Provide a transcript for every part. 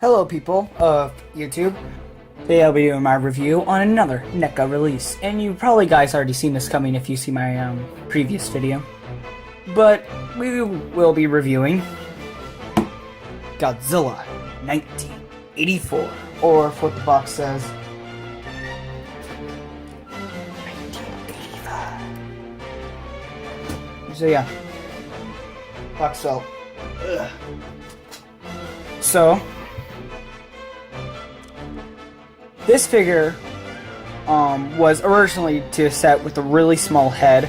Hello people of YouTube. Today I'll be doing my review on another NECA release. And you probably guys already seen this coming if you see my previous video. But we will be reviewing Godzilla 1984. Or what the box says, 1985. So yeah. Box felt. Ugh. So this figure was originally to set with a really small head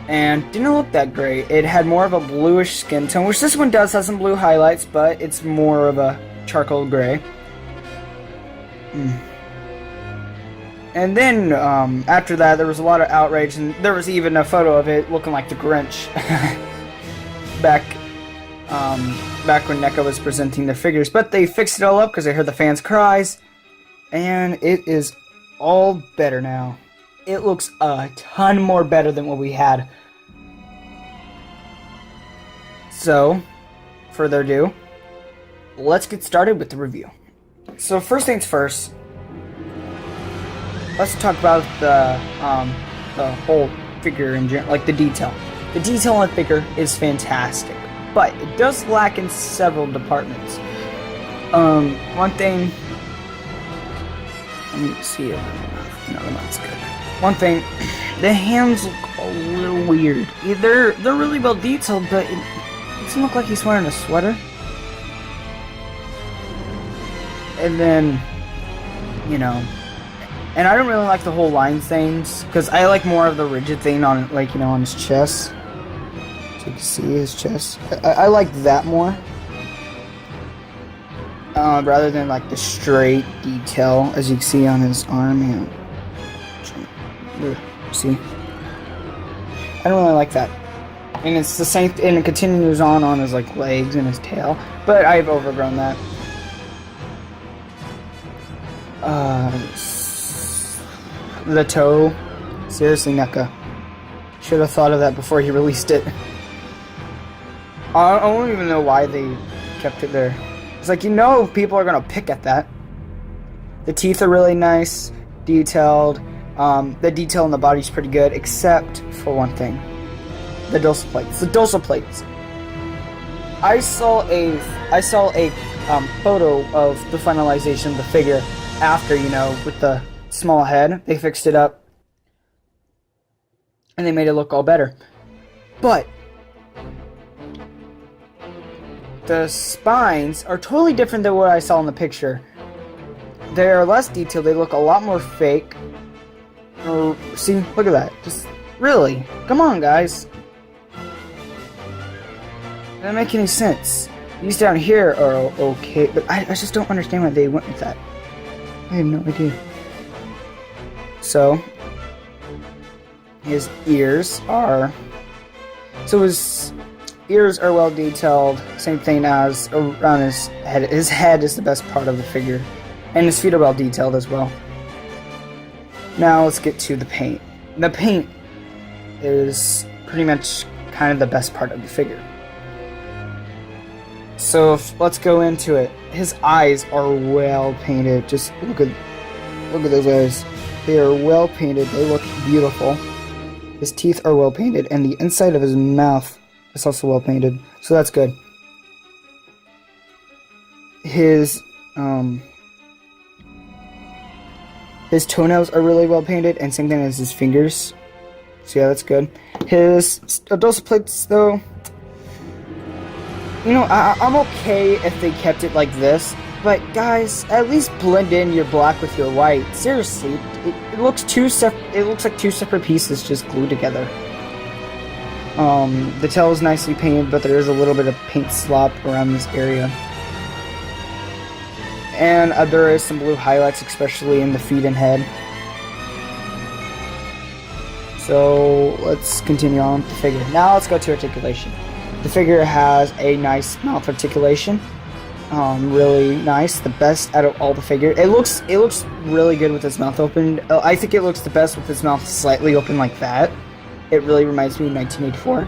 and didn't look that great. It had more of a bluish skin tone, which this one does have some blue highlights, but it's more of a charcoal gray. And then after that there was a lot of outrage, and there was even a photo of it looking like the Grinch back when NECA was presenting their figures. But they fixed it all up because they heard the fans' cries. And it is all better now. It looks a ton more better than what we had. So, further ado, let's get started with the review. So first things first, let's talk about the whole figure in general, like the detail. The detail on the figure is fantastic, but it does lack in several departments. One thing. Let me see it. No, that's good. One thing, the hands look a little weird. They're really well detailed, but it doesn't look like he's wearing a sweater. And then, you know, and I don't really like the whole line things, because I like more of the rigid thing on, like, you know, on his chest. So you can see his chest. I like that more. Rather than like the straight detail, as you can see on his arm. See, I don't really like that, and it's the same, and it continues on his like legs and his tail. But I've overgrown that. The toe, seriously, NECA should have thought of that before he released it. I don't even know why they kept it there. It's like, you know, people are gonna pick at that. The teeth are really nice, detailed. The detail in the body's pretty good, except for one thing: the dorsal plates. The dorsal plates. I saw a photo of the finalization of the figure after, you know, with the small head. They fixed it up and they made it look all better. But the spines are totally different than what I saw in the picture. They are less detailed. They look a lot more fake. See, look at that. Just really, come on, guys. Doesn't make any sense. These down here are okay, but I just don't understand why they went with that. I have no idea. So his ears are. His ears are well detailed, same thing as around his head. His head is the best part of the figure, and his feet are well detailed as well. Now let's get to the paint. The paint is pretty much kind of the best part of the figure. So let's go into it. His eyes are well painted. Just look at those eyes. They are well painted. They look beautiful. His teeth are well painted, and the inside of his mouth is also well painted, so that's good. His toenails are really well painted, and same thing as his fingers. So yeah, that's good. His dorsal plates, though, you know, I'm okay if they kept it like this, but guys, at least blend in your black with your white. Seriously, it looks it looks like two separate pieces just glued together. The tail is nicely painted, but there is a little bit of paint slop around this area. And there is some blue highlights, especially in the feet and head. So let's continue on with the figure. Now let's go to articulation. The figure has a nice mouth articulation. Really nice. The best out of all the figure. It looks really good with his mouth open. I think it looks the best with his mouth slightly open like that. It really reminds me of 1984.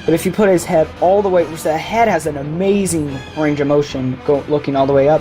But if you put his head all the way, which the head has an amazing range of motion looking all the way up.